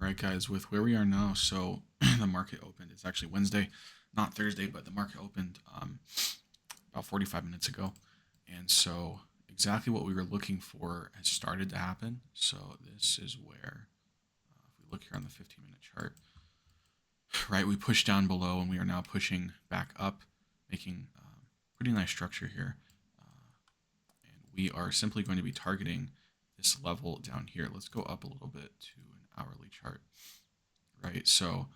Right, guys, with where we are now, so the market opened. It's actually Wednesday, not Thursday, but the market opened about 45 minutes ago. And so exactly what we were looking for has started to happen. So this is where, if we look here on the 15-minute chart, right, we pushed down below and we are now pushing back up, making pretty nice structure here. And we are simply going to be targeting this level down here. Let's go up a little bit to an hourly chart. Right? So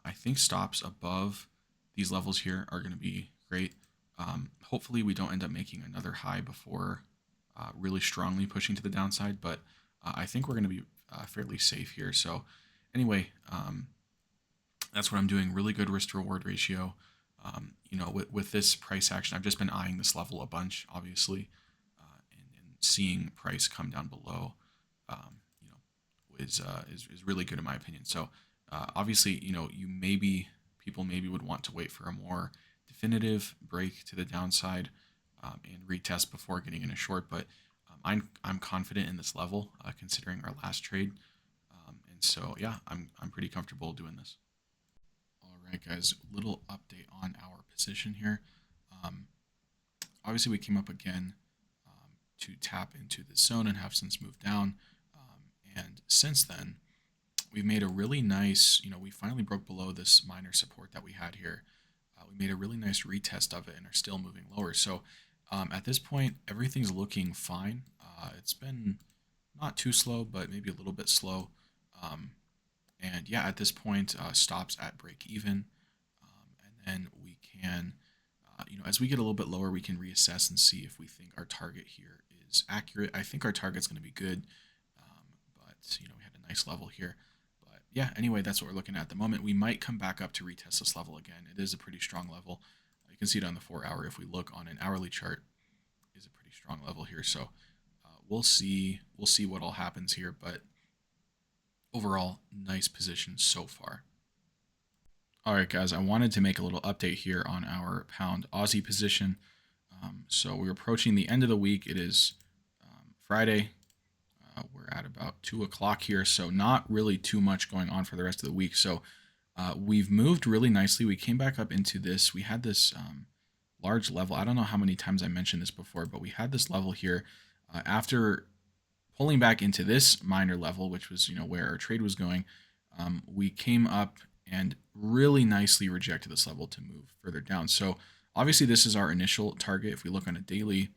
I think stops above these levels here are going to be great. Hopefully we don't end up making another high before really strongly pushing to the downside, but I think we're going to be fairly safe here. So anyway, that's what I'm doing. Really good risk to reward ratio. With this price action, I've just been eyeing this level a bunch, obviously, and seeing price come down below, is really good in my opinion. So obviously, people maybe would want to wait for a more definitive break to the downside and retest before getting in a short. But I'm confident in this level considering our last trade, and so yeah, I'm pretty comfortable doing this. All right, guys, little update on our position here. Um, Obviously, we came up again to tap into this zone and have since moved down. And since then, we've made a really nice, we finally broke below this minor support that we had here. We made a really nice retest of it and are still moving lower. So at this point, everything's looking fine. It's been not too slow, but maybe a little bit slow. Um, and yeah, at this point, stops at break even. And then we can, as we get a little bit lower, we can reassess and see if we think our target here is accurate. I think our target's going to be good, but we had a nice level here. But yeah, anyway, that's what we're looking at the moment. We might come back up to retest this level again. It is a pretty strong level. You can see it on the 4 hour. If we look on an hourly chart, is a pretty strong level here. So we'll see. We'll see what all happens here. But overall, nice position so far. All right, guys, I wanted to make a little update here on our pound Aussie position. So we're approaching the end of the week. It is Friday. We're at about 2 o'clock here, so not really too much going on for the rest of the week. So we've moved really nicely. We came back up into this. We had this large level. I don't know how many times I mentioned this before, but we had this level here after pulling back into this minor level, which was where our trade was going. We came up and really nicely rejected this level to move further down. So obviously this is our initial target. If we look on a daily,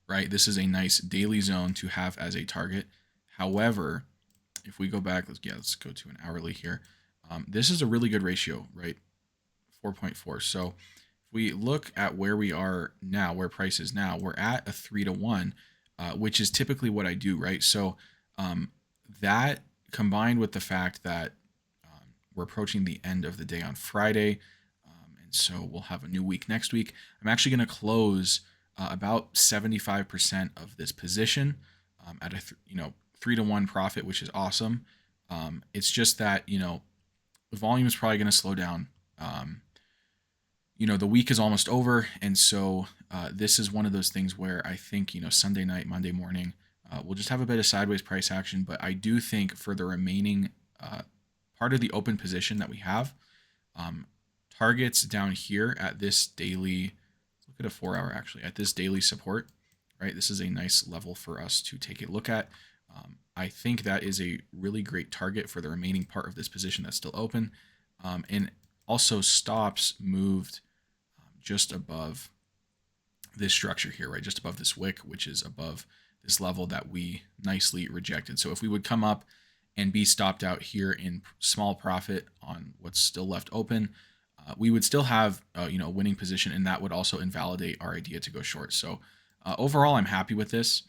right, this is a nice daily zone to have as a target. However, if we go back, let's go to an hourly here. This is a really good ratio, right? 4.4. So if we look at where we are now, where price is now, we're at a 3-to-1, which is typically what I do, right? So that combined with the fact that we're approaching the end of the day on Friday, and so we'll have a new week next week. I'm actually going to close about 75% of this position at a 3-to-1 profit, which is awesome. It's just that the volume is probably going to slow down. The week is almost over, and so this is one of those things where I think Sunday night, Monday morning, we'll just have a bit of sideways price action. But I do think for the remaining part of the open position that we have, targets down here at this daily, let's look at a 4 hour actually, at this daily support, right? This is a nice level for us to take a look at. I think that is a really great target for the remaining part of this position that's still open. And also stops moved just above this structure here, right? Just above this wick, which is above this level that we nicely rejected. So if we would come up and be stopped out here in small profit on what's still left open, we would still have a winning position, and that would also invalidate our idea to go short. So overall, I'm happy with this.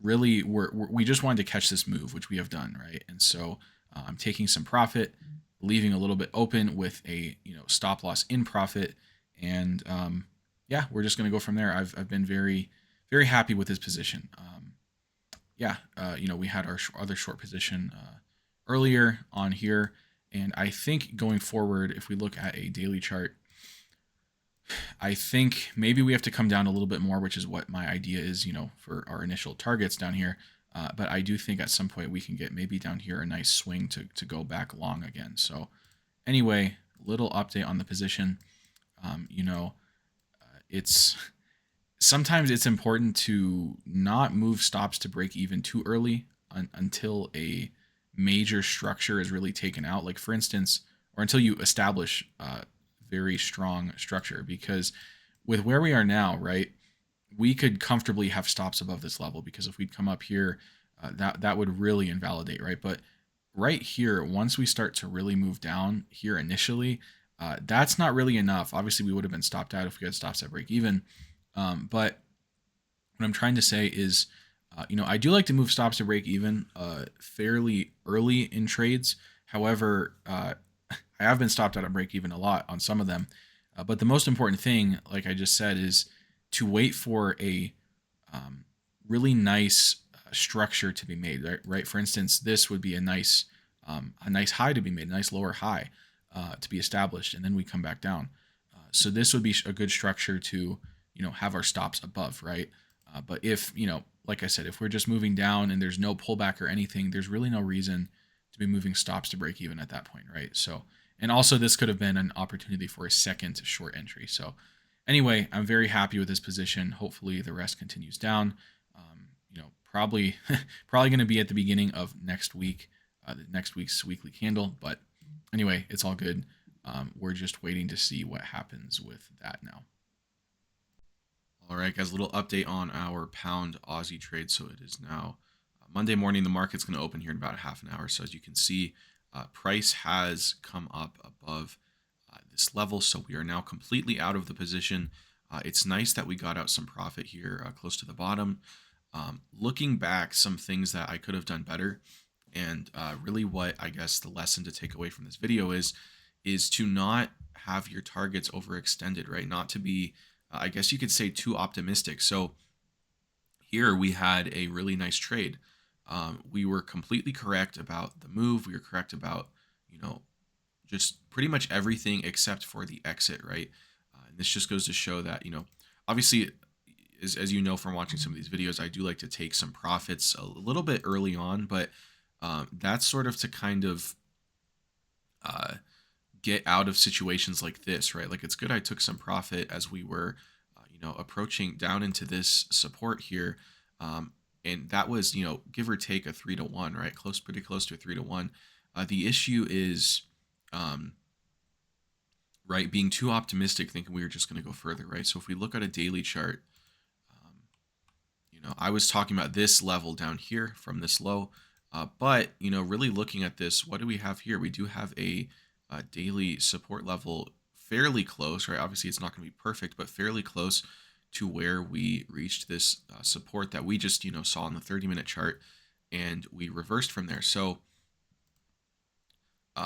Really, we just wanted to catch this move, which we have done, right? And so I'm taking some profit, leaving a little bit open with a stop loss in profit, and yeah, we're just going to go from there. I've been very very happy with this position. We had our other short position earlier on here, and I think going forward, if we look at a daily chart, I think maybe we have to come down a little bit more, which is what my idea is, for our initial targets down here. But I do think at some point we can get maybe down here a nice swing to go back long again. So anyway, little update on the position. You know, it's sometimes it's important to not move stops to break even too early until a major structure is really taken out. Like for instance, or until you establish a very strong structure. Because with where we are now, right, we could comfortably have stops above this level because if we'd come up here, that would really invalidate, right? But right here, once we start to really move down here initially, that's not really enough. Obviously, we would have been stopped out if we had stops at break even. But what I'm trying to say is, I do like to move stops to break even fairly early in trades. However, I have been stopped out at break even a lot on some of them. But the most important thing, like I just said, is to wait for a really nice structure to be made. Right. For instance, this would be a nice high to be made, a nice lower high to be established, and then we come back down. So this would be a good structure to have our stops above, right? But if like I said, if we're just moving down and there's no pullback or anything, there's really no reason to be moving stops to break even at that point, right? So, and also this could have been an opportunity for a second short entry. So, anyway, I'm very happy with this position. Hopefully, the rest continues down. Probably probably going to be at the beginning of next week, next week's weekly candle. But anyway, it's all good. We're just waiting to see what happens with that now. All right, guys, a little update on our pound Aussie trade. So it is now Monday morning. The market's going to open here in about half an hour. So as you can see, price has come up above this level. So we are now completely out of the position. It's nice that we got out some profit here close to the bottom. Looking back, some things that I could have done better, and really what I guess the lesson to take away from this video is to not have your targets overextended, right? Not to be I guess you could say too optimistic. So here we had a really nice trade. We were completely correct about the move. We were correct about, just pretty much everything except for the exit, right? And this just goes to show that, obviously, as you know from watching some of these videos, I do like to take some profits a little bit early on, but that's sort of to kind of get out of situations like this, right? Like it's good I took some profit as we were, approaching down into this support here. And that was, give or take a 3-to-1, right? Pretty close to a 3-to-1. The issue is, right, being too optimistic, thinking we were just going to go further, right? So if we look at a daily chart, I was talking about this level down here from this low, but, really looking at this, what do we have here? We do have a daily support level fairly close, right? Obviously, it's not going to be perfect, but fairly close to where we reached this support that we just, saw on the 30-minute chart, and we reversed from there. So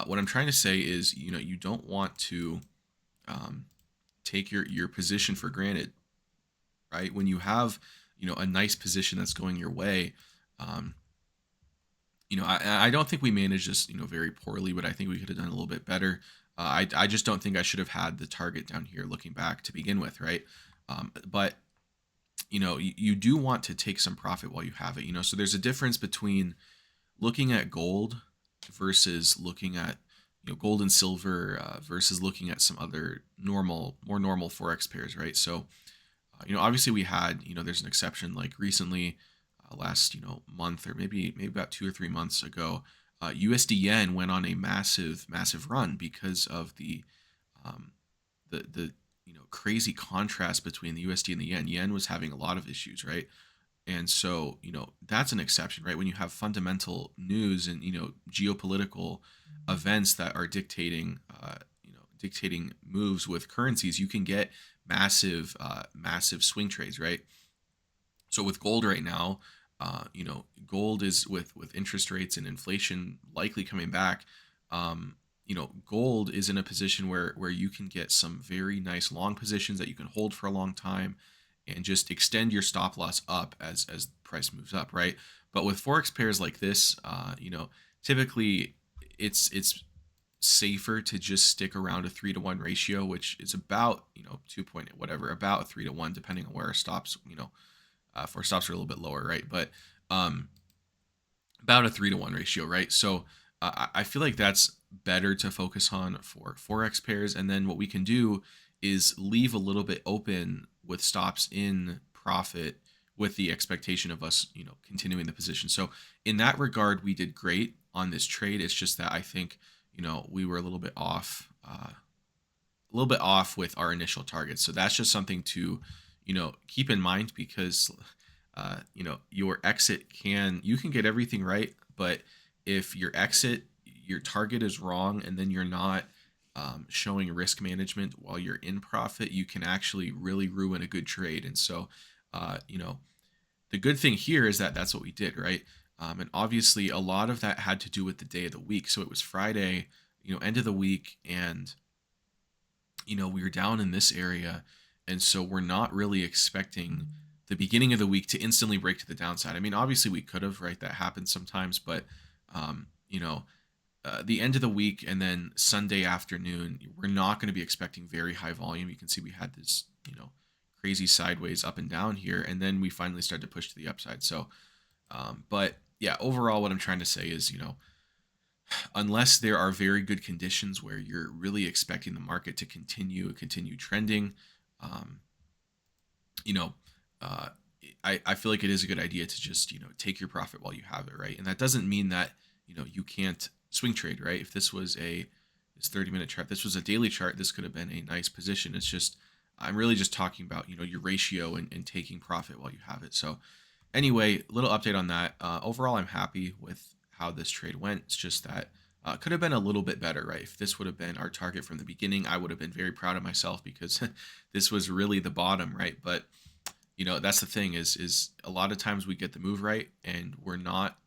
what I'm trying to say is, you don't want to take your position for granted, right? When you have, a nice position that's going your way, I don't think we managed this, very poorly, but I think we could have done a little bit better. I just don't think I should have had the target down here looking back to begin with, right? But, you do want to take some profit while you have it, so there's a difference between looking at gold versus looking at, gold and silver versus looking at some other more normal Forex pairs, right? So, obviously we had, there's an exception like recently, last month or maybe about 2 or 3 months ago, USD yen went on a massive run because of the crazy contrast between the USD and the yen. Yen was having a lot of issues, right? And so that's an exception, right? When you have fundamental news and geopolitical events that are dictating moves with currencies, you can get massive swing trades, right? So with gold right now, gold is with interest rates and inflation likely coming back. Gold is in a position where you can get some very nice long positions that you can hold for a long time and just extend your stop loss up as the price moves up, right? But with Forex pairs like this, typically it's safer to just stick around a 3-to-1 ratio, which is about, 2 point whatever, about 3-to-1, depending on where our stops, if our stops are a little bit lower, right? But about a 3-to-1 ratio, right? So I feel like that's better to focus on for forex pairs, and then what we can do is leave a little bit open with stops in profit with the expectation of us, continuing the position. So in that regard, we did great on this trade. It's just that I think, we were a little bit off. A little bit off with our initial targets. So that's just something to, keep in mind because, your exit you can get everything right, but if your target is wrong, and then you're not showing risk management while you're in profit, you can actually really ruin a good trade. And so, the good thing here is that that's what we did, right? And obviously, a lot of that had to do with the day of the week. So it was Friday, end of the week, and we were down in this area. And so we're not really expecting the beginning of the week to instantly break to the downside. I mean, obviously we could have, right? That happens sometimes, but, um, you know, the end of the week and then Sunday afternoon, we're not going to be expecting very high volume. You can see we had this, crazy sideways up and down here, and then we finally start to push to the upside. So, but yeah, overall, what I'm trying to say is, unless there are very good conditions where you're really expecting the market to continue trending, um, you know, uh, I feel like it is a good idea to just take your profit while you have it, right? And that doesn't mean that you can't swing trade, right? If this 30-minute chart, this was a daily chart, this could have been a nice position. It's just I'm really just talking about your ratio and taking profit while you have it. So anyway, little update on that. Overall, I'm happy with how this trade went. It's just that could have been a little bit better, right? If this would have been our target from the beginning, I would have been very proud of myself because this was really the bottom, right? But that's the thing is a lot of times we get the move right and we're not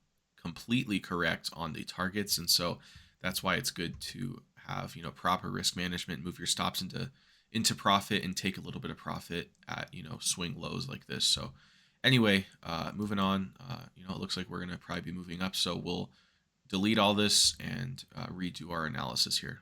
completely correct on the targets, and so that's why it's good to have proper risk management, move your stops into profit, and take a little bit of profit at swing lows like this. So anyway, moving on, it looks like we're going to probably be moving up, so we'll delete all this and redo our analysis here.